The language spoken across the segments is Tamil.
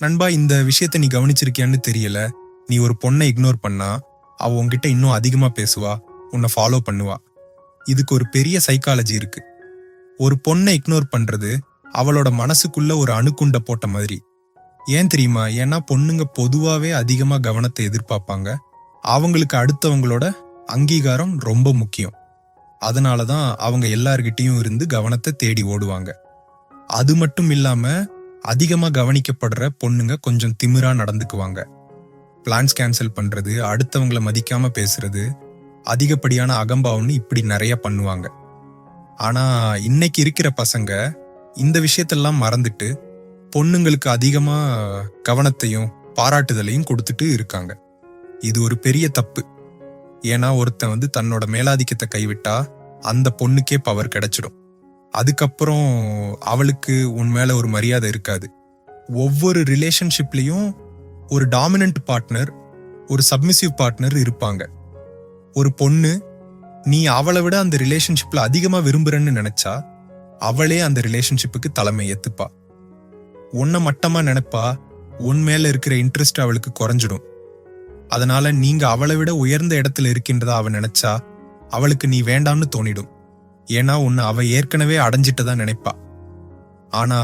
நண்பா, இந்த விஷயத்த நீ கவனிச்சிருக்கியான்னு தெரியல. நீ ஒரு பொண்ணை இக்னோர் பண்ணா, அவ உன்கிட்ட இன்னும் அதிகமா பேசுவா, உன்னை ஃபாலோ பண்ணுவா. இதுக்கு ஒரு பெரிய சைக்காலஜி இருக்கு. ஒரு பொண்ணை இக்னோர் பண்றது அவளோட மனசுக்குள்ள ஒரு அணுகுண்ட போட்ட மாதிரி. ஏன் தெரியுமா? ஏன்னா பொண்ணுங்க பொதுவாவே அதிகமா கவனத்தை எதிர்பார்ப்பாங்க. அவங்களுக்கு அடுத்தவங்களோட அங்கீகாரம் ரொம்ப முக்கியம். அதனாலதான் அவங்க எல்லார்கிட்டயும் இருந்து கவனத்தை தேடி ஓடுவாங்க. அது மட்டும் இல்லாம அதிகமா கவனிக்கப்படுற பொண்ணுங்க கொஞ்சம் திமிரா நடந்துக்குவாங்க. பிளான்ஸ் கேன்சல் பண்றது, அடுத்தவங்களை மதிக்காம பேசுறது, அதிகப்படியான அகம்பாவம்னு இப்படி நிறைய பண்ணுவாங்க. ஆனா இன்னைக்கு இருக்கிற பசங்க இந்த விஷயத்தெல்லாம் மறந்துட்டு பொண்ணுங்களுக்கு அதிகமா கவனத்தையும் பாராட்டுதலையும் கொடுத்துட்டு இருக்காங்க. இது ஒரு பெரிய தப்பு. ஏன்னா ஒருத்தன் தன்னோட மேலாதிக்கத்தை கைவிட்டா அந்த பொண்ணுக்கே பவர் கிடைச்சிடும். அதுக்கப்புறம் அவளுக்கு உன் மேல ஒரு மரியாதை இருக்காது. ஒவ்வொரு ரிலேஷன்ஷிப்லயும் ஒரு டாமினன்ட் பார்ட்னர், ஒரு சப்மிசிவ் பார்ட்னர் இருப்பாங்க. ஒரு பொண்ணு நீ அவளை விட அந்த ரிலேஷன்ஷிப்ல அதிகமா விரும்புறன்னு நினைச்சா அவளே அந்த ரிலேஷன்ஷிப்புக்கு தலைமை ஏத்துப்பா. உன்னை மட்டமா நினைப்பா. உன் மேல இருக்கிற இன்ட்ரெஸ்ட் அவளுக்கு குறைஞ்சிடும். அதனால நீங்க அவளை விட உயர்ந்த இடத்துல இருக்கின்றதா அவ நினைச்சா அவளுக்கு நீ வேண்டாம்னு தோணிடும். ஏன்னா உன்னை அவ ஏற்கனவே அடைஞ்சிட்டதான் நினைப்பா. ஆனா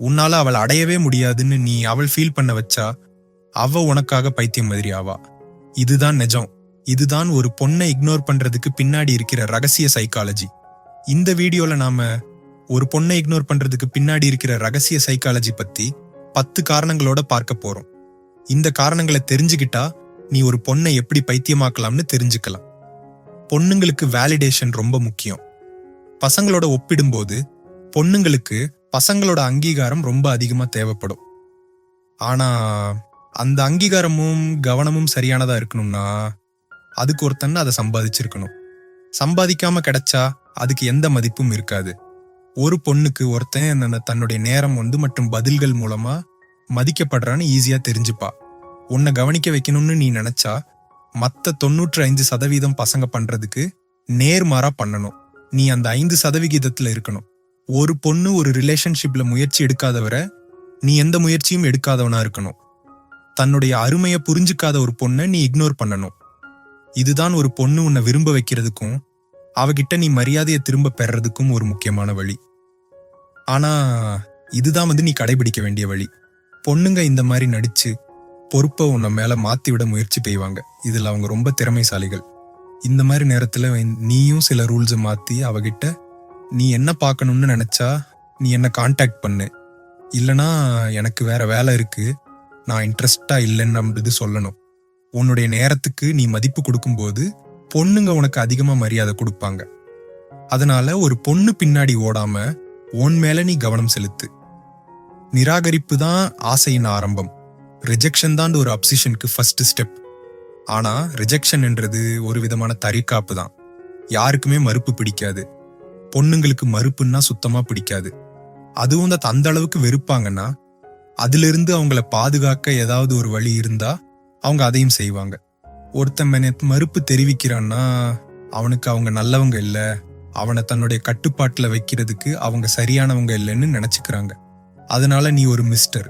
உன்னால அவள் அடையவே முடியாதுன்னு நீ அவள் ஃபீல் பண்ண வச்சா அவ உனக்காக பைத்தியம் மாதிரி ஆவா. இதுதான் நிஜம். இதுதான் ஒரு பொண்ணை இக்னோர் பண்றதுக்கு பின்னாடி இருக்கிற ரகசிய சைக்காலஜி. இந்த வீடியோல நாம ஒரு பொண்ணை இக்னோர் பண்றதுக்கு பின்னாடி இருக்கிற ரகசிய சைக்காலஜி பத்தி 10 காரணங்களோட பார்க்க போறோம். இந்த காரணங்களை தெரிஞ்சுக்கிட்டா நீ ஒரு பொண்ணை எப்படி பைத்தியமாக்கலாம்னு தெரிஞ்சுக்கலாம். பொண்ணுங்களுக்கு வேலிடேஷன் ரொம்ப முக்கியம். பசங்களோட ஒப்பிடும்போது பொண்ணுங்களுக்கு பசங்களோட அங்கீகாரம் ரொம்ப அதிகமா தேவைப்படும். ஆனா அந்த அங்கீகாரமும் கவனமும் சரியானதா இருக்கணும்னா அதுக்கு ஒருத்தன் அதை சம்பாதிச்சிருக்கணும். சம்பாதிக்காம கிடைச்சா அதுக்கு எந்த மதிப்பும் இருக்காது. ஒரு பொண்ணுக்கு ஒருத்தன் தன்னுடைய நேரம் மற்றும் பதில்கள் மூலமா மதிக்கப்படுறான்னு ஈஸியா தெரிஞ்சுப்பா. உன்னை கவனிக்க வைக்கணும்னு நீ நினைச்சா மத்த 95% பசங்க பண்றதுக்கு நேர்மாறா பண்ணணும். நீ அந்த 5% இருக்கணும். ஒரு பொண்ணு ஒரு ரிலேஷன்ஷிப்ல முயற்சி எடுக்காதவரை நீ எந்த முயற்சியும் எடுக்காதவனா இருக்கணும். தன்னுடைய அருமையை புரிஞ்சுக்காத ஒரு பொண்ணை நீ இக்னோர் பண்ணணும். இதுதான் ஒரு பொண்ணு உன்னை விரும்ப வைக்கிறதுக்கும் அவகிட்ட நீ மரியாதையை திரும்ப பெறறதுக்கும் ஒரு முக்கியமான வழி. ஆனா இதுதான் நீ கடைபிடிக்க வேண்டிய வழி. பொண்ணுங்க இந்த மாதிரி நடிச்சு பொறுப்பை உன்னை மேல மாத்தி விட முயற்சி செய்வாங்க. இதுல அவங்க ரொம்ப திறமைசாலிகள். இந்த மாதிரி நேரத்துல நீயும் சில ரூல்ஸை மாத்தி அவகிட்ட நீ என்ன பார்க்கணும்னு நினைச்சா நீ என்ன கான்டாக்ட் பண்ணு, இல்லனா எனக்கு வேற வேலை இருக்கு, நான் இன்ட்ரெஸ்டா இல்லைன்னு சொல்லணும். உன்னுடைய நேரத்துக்கு நீ மதிப்பு கொடுக்கும்போது பொண்ணுங்க உனக்கு அதிகமா மரியாதை கொடுப்பாங்க. அதனால ஒரு பொண்ணு பின்னாடி ஓடாம உன் மேல நீ கவனம் செலுத்து. நிராகரிப்பு தான் ஆசையின் ஆரம்பம். ரிஜெக்ஷன் தான் ஒரு அப்சிஷனுக்கு ஃபர்ஸ்ட் ஸ்டெப். ஆனா ரிஜெக்ஷன் என்றது ஒரு விதமான தற்காப்பு தான். யாருக்குமே மறுப்பு பிடிக்காது. பொண்ணுங்களுக்கு மறுப்புன்னா சுத்தமா பிடிக்காது. அதுவும் அந்த அளவுக்கு வெறுப்பாங்கன்னா அதுல இருந்து அவங்கள பாதுகாக்க ஏதாவது ஒரு வழி இருந்தா அவங்க அதையும் செய்வாங்க. ஒருத்தன் மறுப்பு தெரிவிக்கிறான்னா அவனுக்கு அவங்க நல்லவங்க இல்ல, அவனை தன்னுடைய கட்டுப்பாட்டுல வைக்கிறதுக்கு அவங்க சரியானவங்க இல்லைன்னு நினைச்சுக்கிறாங்க. அதனால நீ ஒரு மிஸ்டர்,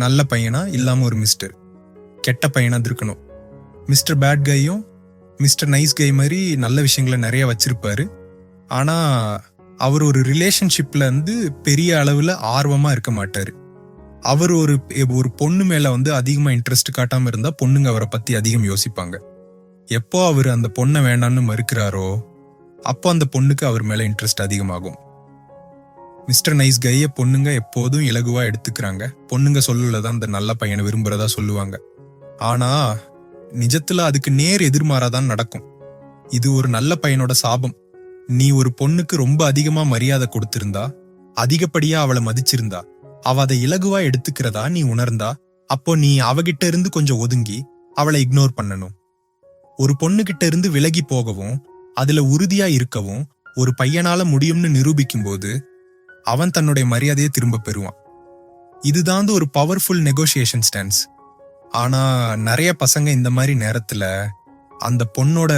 நல்ல பையனா இல்லாம ஒரு மிஸ்டர், கெட்ட பையனா இருக்கணும். மிஸ்டர் பேட் கையும் மிஸ்டர் நைஸ் கை மாதிரி நல்ல விஷயங்களை நிறைய வச்சிருப்பாரு. ஆனா அவர் ஒரு ரிலேஷன்ஷிப்ல பெரிய அளவுல ஆர்வமா இருக்க மாட்டாரு. அவர் ஒரு பொண்ணு மேல அதிகமா இன்ட்ரெஸ்ட் காட்டாம இருந்தா பொண்ணுங்க அவரை பத்தி அதிகம் யோசிப்பாங்க. எப்போ அவர் அந்த பொண்ணை வேண்டான்னு மறுக்கிறாரோ அப்போ அந்த பொண்ணுக்கு அவர் மேல இன்ட்ரெஸ்ட் அதிகமாகும். மிஸ்டர் நைஸ் கைய பொண்ணுங்க எப்போதும் இலகுவா எடுத்துக்கிறாங்க. பொண்ணுங்க சொல்லலதான் அந்த நல்ல பையனை விரும்புறதா சொல்லுவாங்க. ஆனா நிஜத்துல அதுக்கு நேர் எதிர்மாறாதான் நடக்கும். இது ஒரு நல்ல பையனோட சாபம். நீ ஒரு பொண்ணுக்கு ரொம்ப அதிகமா மரியாதை கொடுத்திருந்தா, அதிகப்படியா அவளை மதிச்சிருந்தா, அவ அதை இலகுவா எடுத்துக்கிறதா நீ உணர்ந்தா அப்போ நீ அவகிட்ட இருந்து கொஞ்சம் ஒதுங்கி அவளை இக்னோர் பண்ணணும். ஒரு பொண்ணுகிட்ட இருந்து விலகி போகவும் அதுல உறுதியா இருக்கவும் ஒரு பையனால முடியும்னு நிரூபிக்கும் போது அவன் தன்னுடைய மரியாதையை திரும்ப பெறுவான். இதுதான் ஒரு பவர்ஃபுல் நெகோசியேஷன் ஸ்டான்ஸ். ஆனா நிறைய பசங்க இந்த மாதிரி நேரத்துல அந்த பொண்ணோட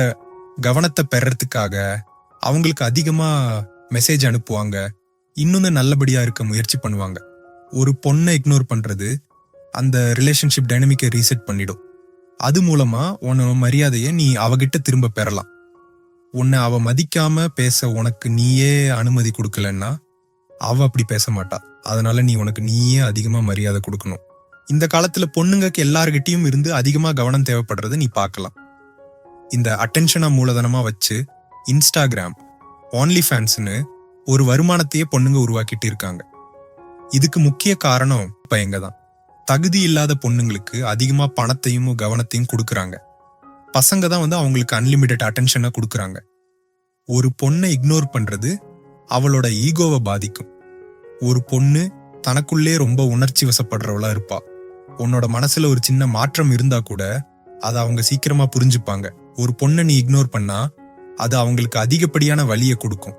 கவனத்தை பெறறதுக்காக அவங்களுக்கு அதிகமா மெசேஜ் அனுப்புவாங்க, இன்னொன்னு நல்லபடியா இருக்க முயற்சி பண்ணுவாங்க. ஒரு பொண்ணை இக்னோர் பண்றது அந்த ரிலேஷன்ஷிப் டைனமிக்கை ரீசெட் பண்ணிடும். அது மூலமா உன்னோட மரியாதையை நீ அவகிட்ட திரும்ப பெறலாம். உன்னை அவ மதிக்காம பேச உனக்கு நீயே அனுமதி கொடுக்கலன்னா அவ அப்படி பேச மாட்டா. அதனால நீ உனக்கு நீயே அதிகமா மரியாதை கொடுக்கணும். இந்த காலத்துல பொண்ணுங்களுக்கு எல்லார்கிட்டயும் இருந்து அதிகமா கவனம் தேவைப்படுறத நீ பார்க்கலாம். இந்த அட்டென்ஷனா மூலதனமா வச்சு இன்ஸ்டாகிராம், ஒன்லி ஃபேன்ஸ்னு ஒரு வருமானத்தையே பொண்ணுங்க உருவாக்கிட்டு இருக்காங்க. இதுக்கு முக்கிய காரணம் பையங்க தான். தகுதி இல்லாத பொண்ணுங்களுக்கு அதிகமா பணத்தையும் கவனத்தையும் கொடுக்கறாங்க. பசங்க தான் அவங்களுக்கு அன்லிமிட்டட் அட்டென்ஷனை கொடுக்கறாங்க. ஒரு பொண்ணை இக்னோர் பண்றது அவளோட ஈகோவை பாதிக்கும். ஒரு பொண்ணு தனக்குள்ளே ரொம்ப உணர்ச்சி வசப்படுறவளா இருப்பா. உன்னோட மனசுல ஒரு சின்ன மாற்றம் இருந்தா கூட அதை அவங்க சீக்கிரமா புரிஞ்சுப்பாங்க. ஒரு பொண்ணை நீ இக்னோர் பண்ணா அது அவங்களுக்கு அதிகப்படியான வலியை கொடுக்கும்.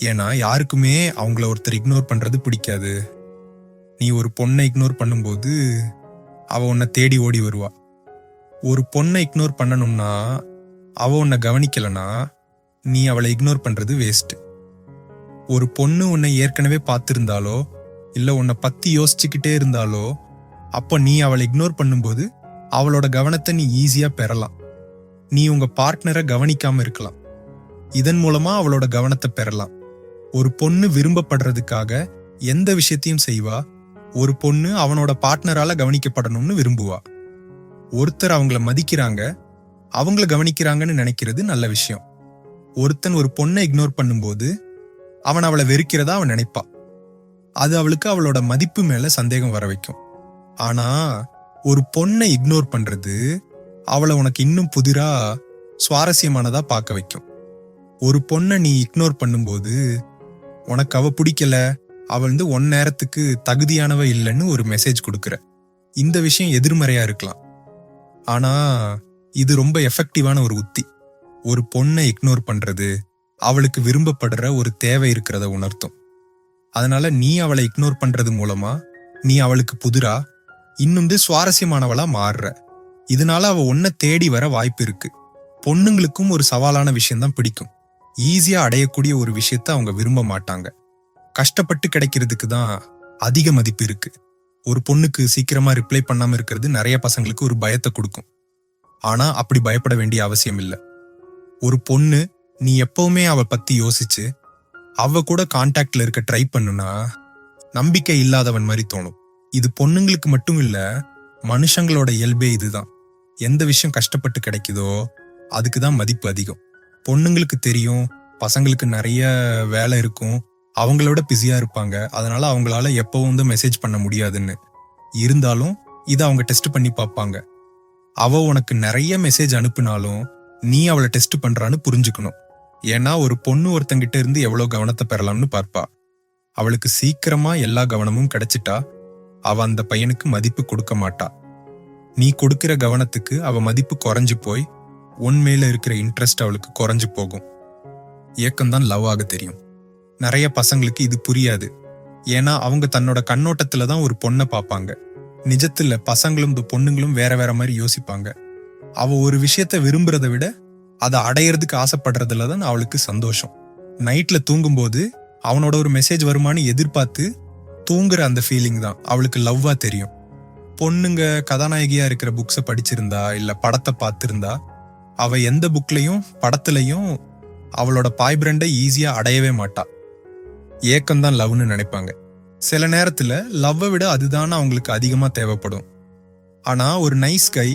ஏன்னா யாருக்குமே அவங்கள ஒருத்தர் இக்னோர் பண்றது பிடிக்காது. நீ ஒரு பொண்ணை இக்னோர் பண்ணும்போது அவ உன்னை தேடி ஓடி வருவா. ஒரு பொண்ணை இக்னோர் பண்ணணும்னா அவ உன்னை கவனிக்கலனா நீ அவளை இக்னோர் பண்றது வேஸ்ட். ஒரு பொண்ணு உன்னை ஏற்கனவே பார்த்திருந்தாலோ இல்ல உன்னை பத்தி யோசிச்சுக்கிட்டே இருந்தாலோ அப்போ நீ அவளை இக்னோர் பண்ணும்போது அவளோட கவனத்தை நீ ஈஸியா பெறலாம். நீ உங்க பார்ட்னரை கவனிக்காம இருக்கலாம். இதன் மூலமா அவளோட கவனத்தை பெறலாம். ஒரு பொண்ணு விரும்பப்படுறதுக்காக எந்த விஷயத்தையும் செய்வா. ஒரு பொண்ணு அவனோட பார்ட்னரால கவனிக்கப்படணும்னு விரும்புவா. ஒருத்தர் அவங்கள மதிக்கிறாங்க, அவங்கள கவனிக்கிறாங்கன்னு நினைக்கிறது நல்ல விஷயம். ஒருத்தன் ஒரு பொண்ணை இக்னோர் பண்ணும்போது அவன் அவளை வெறுக்கிறதா அவன் நினைப்பா. அது அவளுக்கு அவளோட மதிப்பு மேல சந்தேகம் வர வைக்கும். ஆனா ஒரு பொண்ணை இக்னோர் பண்றது அவளை உனக்கு இன்னும் புதிரா சுவாரஸ்யமானதா பார்க்க வைக்கும். ஒரு பொண்ணை நீ இக்னோர் பண்ணும்போது உனக்கு அவ பிடிக்கல, அவள் ஒன் நேரத்துக்கு தகுதியானவ இல்லைன்னு ஒரு மெசேஜ் கொடுக்குற. இந்த விஷயம் எதிர்மறையா இருக்கலாம். ஆனா இது ரொம்ப எஃபெக்டிவான ஒரு உத்தி. ஒரு பொண்ணை இக்னோர் பண்றது அவளுக்கு விரும்பப்படுற ஒரு தேவை இருக்கிறத உணர்த்தும். அதனால நீ அவளை இக்னோர் பண்றது மூலமா நீ அவளுக்கு புதிரா இன்னும் சுவாரஸ்யமானவளா மாறுற. இதனால அவ உன்னை தேடி வர வாய்ப்பு இருக்கு. பொண்ணுங்களுக்கும் ஒரு சவாலான விஷயம்தான் பிடிக்கும். ஈஸியா அடையக்கூடிய ஒரு விஷயத்த அவங்க விரும்ப மாட்டாங்க. கஷ்டப்பட்டு கிடைக்கிறதுக்கு தான் அதிக மதிப்பு இருக்கு. ஒரு பொண்ணுக்கு சீக்கிரமா ரிப்ளை பண்ணாம இருக்கிறது நிறைய பசங்களுக்கு ஒரு பயத்தை கொடுக்கும். ஆனா அப்படி பயப்பட வேண்டிய அவசியம் இல்லை. ஒரு பொண்ணு நீ எப்பவுமே அவ பத்தி யோசிச்சு அவ கூட கான்டாக்ட்ல இருக்க ட்ரை பண்ணுனா நம்பிக்கை இல்லாதவன் மாதிரி தோணும். இது பொண்ணுங்களுக்கு மட்டும் இல்ல, மனுஷங்களோட இயல்பே இதுதான். எந்த விஷயம் கஷ்டப்பட்டு கிடைக்குதோ அதுக்குதான் மதிப்பு அதிகம். பொண்ணுங்களுக்கு தெரியும் பசங்களுக்கு நிறைய வேலை இருக்கும், அவங்களோட பிஸியா இருப்பாங்க, அதனால அவங்களால எப்பவும் மெசேஜ் பண்ண முடியாதுன்னு. இருந்தாலும் இதை அவங்க டெஸ்ட் பண்ணி பார்ப்பாங்க. அவ உனக்கு நிறைய மெசேஜ் அனுப்புனாலும் நீ அவளை டெஸ்ட் பண்றான்னு புரிஞ்சுக்கணும். ஏன்னா ஒரு பொண்ணு ஒருத்தங்கிட்ட இருந்து எவ்வளவு கவனத்தை பெறலாம்னு பார்ப்பா. அவளுக்கு சீக்கிரமா எல்லா கவனமும் கிடைச்சிட்டா அவ அந்த பையனுக்கு மதிப்பு கொடுக்க மாட்டா. நீ கொடுக்கிற கவனத்துக்கு அவ மதிப்பு குறைஞ்சு போய் உன்மேல இருக்கிற இன்ட்ரெஸ்ட் அவளுக்கு குறைஞ்சு போகும். ஏக்கம்தான் லவ் ஆக தெரியும். நிறைய பசங்களுக்கு இது புரியாது. ஏன்னா அவங்க தன்னோட கண்ணோட்டத்துல தான் ஒரு பொண்ணை பார்ப்பாங்க. நிஜத்துல பசங்களும் பொண்ணுங்களும் வேற வேற மாதிரி யோசிப்பாங்க. அவ ஒரு விஷயத்த விரும்புறதை விட அதை அடையறதுக்கு ஆசைப்படுறதுல தான் அவளுக்கு சந்தோஷம். நைட்ல தூங்கும்போது அவனோட ஒரு மெசேஜ் வருமானு எதிர்பார்த்து தூங்குற அந்த ஃபீலிங் தான் அவளுக்கு லவ்வா தெரியும். பொண்ணுங்க கதாநாயகியா இருக்கிற புக்ஸை படிச்சிருந்தா இல்ல படத்தை பார்த்திருந்தா அவ எந்த புக்லையும் படத்துலையும் அவளோட பாய் ஃப்ரெண்டை ஈஸியா அடையவே மாட்டா. ஏக்கம்தான் லவ்னு நினைப்பாங்க. சில நேரத்துல லவ்வை விட அதுதான் அவங்களுக்கு அதிகமா தேவைப்படும். ஆனா ஒரு நைஸ் கை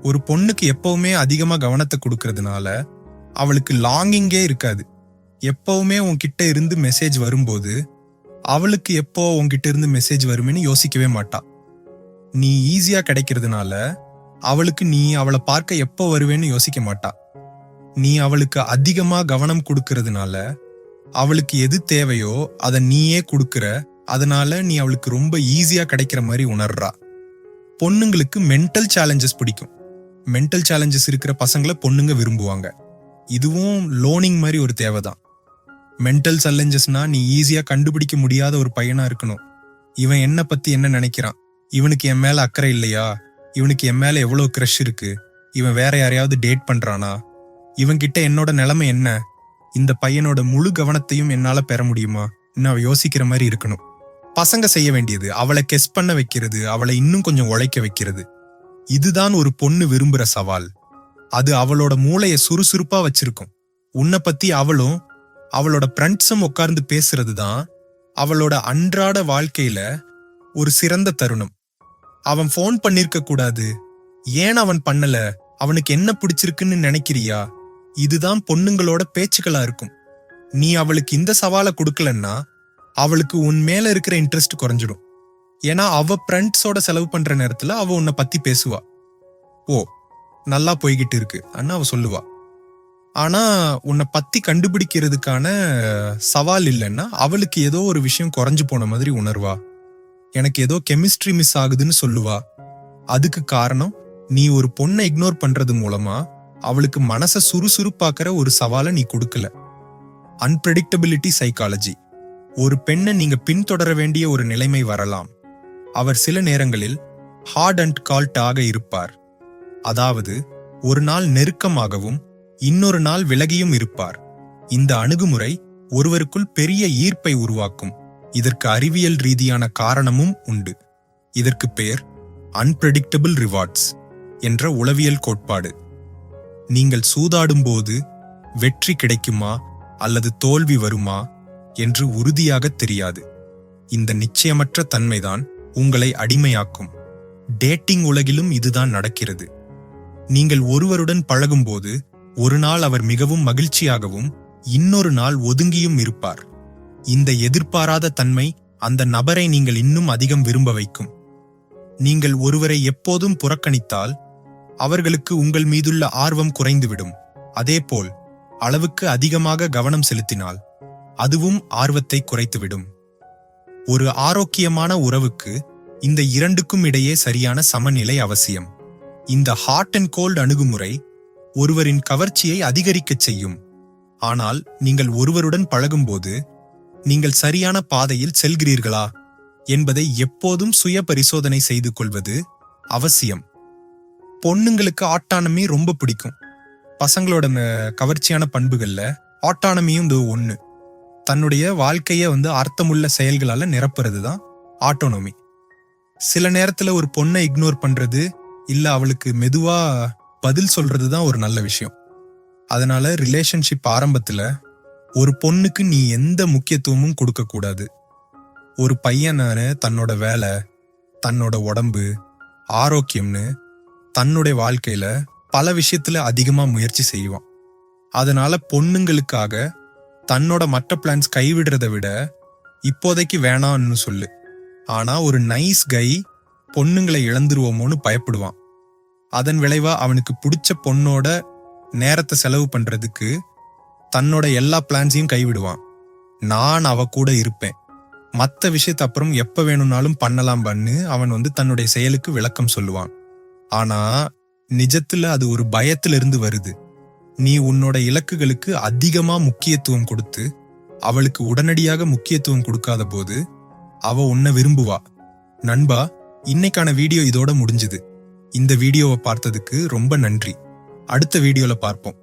ஒரு பொண்ணுக்கு எப்பவுமே அதிகமா கவனத்தை கொடுக்கறதுனால அவளுக்கு லாங்கிங்கே இருக்காது. எப்பவுமே உன்கிட்ட இருந்து மெசேஜ் வரும்போது அவளுக்கு எப்போ உன்கிட்ட இருந்து மெசேஜ் வருமேன்னு யோசிக்கவே மாட்டா. நீ ஈஸியா கிடைக்கிறதுனால அவளுக்கு நீ அவளை பார்க்க எப்போ வருவேன்னு யோசிக்க மாட்டா. நீ அவளுக்கு அதிகமா கவனம் கொடுக்கறதுனால அவளுக்கு எது தேவையோ அதை நீயே கொடுக்கற. அதனால நீ அவளுக்கு ரொம்ப ஈஸியா கிடைக்கிற மாதிரி உணர்றா. பொண்ணுங்களுக்கு மென்டல் சேலஞ்சஸ் பிடிக்கும். மென்டல் சேலஞ்சஸ் இருக்கிற பசங்களை பொண்ணுங்க விரும்புவாங்க. இதுவும் லோனிங் மாதிரி ஒரு தேவைதான். மென்டல் சேலஞ்சஸ்னா நீ ஈஸியா கண்டுபிடிக்க முடியாத ஒரு பையனா இருக்கணும். இவன் என்ன பத்தி என்ன நினைக்கிறான், இவனுக்கு என் மேல அக்கறை இல்லையா, இவனுக்கு என் மேல எவ்வளவு கிரஷ் இருக்கு, இவன் வேற யாரையாவது டேட் பண்றானா, இவன்கிட்ட என்னோட நிலைமை என்ன, இந்த பையனோட முழு கவனத்தையும் என்னால பெற முடியுமா அவ யோசிக்கிற மாதிரி இருக்கணும். பசங்க செய்ய வேண்டியது அவளை கெஸ் பண்ண வைக்கிறது, அவளை இன்னும் கொஞ்சம் உழைக்க வைக்கிறது. இதுதான் ஒரு பொண்ணு விரும்புற சவால். அது அவளோட மூளைய சுறுசுறுப்பா வச்சிருக்கும். உன்னை பத்தி அவளும் அவளோட ஃப்ரெண்ட்ஸும் உட்கார்ந்து பேசுறது தான் அவளோட அன்றாட வாழ்க்கையில ஒரு சிறந்த தருணம். அவன் ஃபோன் பண்ணிருக்க கூடாது, ஏன் அவன் பண்ணல, அவனுக்கு என்ன பிடிச்சிருக்குன்னு நினைக்கிறியா? இதுதான் பொண்ணுங்களோட பேச்சுக்களா இருக்கும். நீ அவளுக்கு இந்த சவாலை கொடுக்கலன்னா அவளுக்கு உன் மேல இருக்கிற இன்ட்ரெஸ்ட் குறைஞ்சிடும். ஏன்னா அவ ஃப்ரெண்ட்ஸோட செலவு பண்ற நேரத்துல அவ உன்னை பத்தி பேசுவா. ஓ, நல்லா போய்கிட்டு இருக்கு அண்ணா அவ சொல்லுவா. ஆனா உன்னை பத்தி கண்டுபிடிக்கிறதுக்கான சவால் இல்லைன்னா அவளுக்கு ஏதோ ஒரு விஷயம் குறைஞ்சு போன மாதிரி உணர்வா. எனக்கு ஏதோ கெமிஸ்ட்ரி மிஸ் ஆகுதுன்னு சொல்லுவா. அதுக்கு காரணம் நீ ஒரு பொண்ணை இக்னோர் பண்றது மூலமா அவளுக்கு மனச சுறுசுறுப்பாக்குற ஒரு சவாலை நீ கொடுக்கல. Unpredictability psychology. ஒரு பெண்ணை நீங்க பின்தொடர வேண்டிய ஒரு நிலைமை வரலாம். அவர் சில நேரங்களில் ஹார்ட் அண்ட் கால்ட் ஆக இருப்பார். அதாவது ஒரு நாள் நெருக்கமாகவும் இன்னொரு நாள் விலகியும் இருப்பார். இந்த அணுகுமுறை ஒருவருக்குள் பெரிய ஈர்ப்பை உருவாக்கும். இதற்கு அறிவியல் ரீதியான காரணமும் உண்டு. இதற்கு பேர் அன்பிரடிக்டபிள் ரிவார்ட்ஸ் என்ற உளவியல் கோட்பாடு. நீங்கள் சூதாடும்போது வெற்றி கிடைக்குமா அல்லது தோல்வி வருமா என்று உறுதியாக தெரியாது. இந்த நிச்சயமற்ற தன்மைதான் உங்களை அடிமையாக்கும். டேட்டிங் உலகிலும் இதுதான் நடக்கிறது. நீங்கள் ஒருவருடன் பழகும்போது ஒரு நாள் அவர் மிகவும் மகிழ்ச்சியாகவும் இன்னொரு நாள் ஒதுங்கியும் இருப்பார். இந்த எதிர்பாராத தன்மை அந்த நபரை நீங்கள் இன்னும் அதிகம் விரும்ப வைக்கும். நீங்கள் ஒருவரை எப்போதும் புறக்கணித்தால் அவர்களுக்கு உங்கள் மீதுள்ள ஆர்வம் குறைந்துவிடும். அதேபோல் அளவுக்கு அதிகமாக கவனம் செலுத்தினால் அதுவும் ஆர்வத்தை குறைத்துவிடும். ஒரு ஆரோக்கியமான உறவுக்கு இந்த இரண்டுக்கும் இடையே சரியான சமநிலை அவசியம். இந்த ஹாட் அண்ட் கோல்ட் அணுகுமுறை ஒருவரின் கவர்ச்சியை அதிகரிக்கச் செய்யும். ஆனால் நீங்கள் ஒருவருடன் பழகும்போது நீங்கள் சரியான பாதையில் செல்கிறீர்களா என்பதை எப்போதும் சுய பரிசோதனை செய்து கொள்வது அவசியம். பொண்ணுங்களுக்கு ஆட்டானமி ரொம்ப பிடிக்கும். பசங்களோட கவர்ச்சியான பண்புகள்ல ஆட்டானமியும் ஒண்ணு. தன்னுடைய வாழ்க்கைய அர்த்தமுள்ள செயல்களால நிரப்புறது தான் ஆட்டோனமி. சில நேரத்துல ஒரு பொண்ணை இக்னோர் பண்றது இல்ல அவளுக்கு மெதுவா பதில் சொல்றது தான் ஒரு நல்ல விஷயம். அதனால ரிலேஷன்ஷிப் ஆரம்பத்துல ஒரு பொண்ணுக்கு நீ எந்த முக்கியத்துவமும் கொடுக்க கூடாது. ஒரு பையனான தன்னோட வேலை, தன்னோட உடம்பு, ஆரோக்கியம்னு தன்னுடைய வாழ்க்கையில பல விஷயத்துல அதிகமா முயற்சி செய்வான். அதனால பொண்ணுங்களுக்காக தன்னோட மற்ற பிளான்ஸ் கைவிடுறதை விட இப்போதைக்கு வேணான்னு சொல்லு. ஆனா ஒரு நைஸ் கை பொண்ணுங்களை இழந்துருவோமோன்னு பயப்படுவான். அதன் விளைவா அவனுக்கு பிடிச்ச பொண்ணோட நேரத்தை செலவு பண்றதுக்கு தன்னோட எல்லா பிளான்ஸையும் கைவிடுவான். நான் அவ கூட இருப்பேன், மற்ற விஷயத்த அப்புறம் எப்ப வேணும்னாலும் பண்ணலாம் பண்ணு அவன் தன்னுடைய செயலுக்கு விளக்கம் சொல்லுவான். ஆனா நிஜத்துல அது ஒரு பயத்திலிருந்து வருது. நீ உன்னோட இலக்குகளுக்கு அதிகமா முக்கியத்துவம் கொடுத்து அவளுக்கு உடனடியாக முக்கியத்துவம் கொடுக்காத போது அவ உன்னை விரும்புவா. நண்பா, இன்னைக்கான வீடியோ இதோட முடிஞ்சுது. இந்த வீடியோவை பார்த்ததுக்கு ரொம்ப நன்றி. அடுத்த வீடியோல பார்ப்போம்.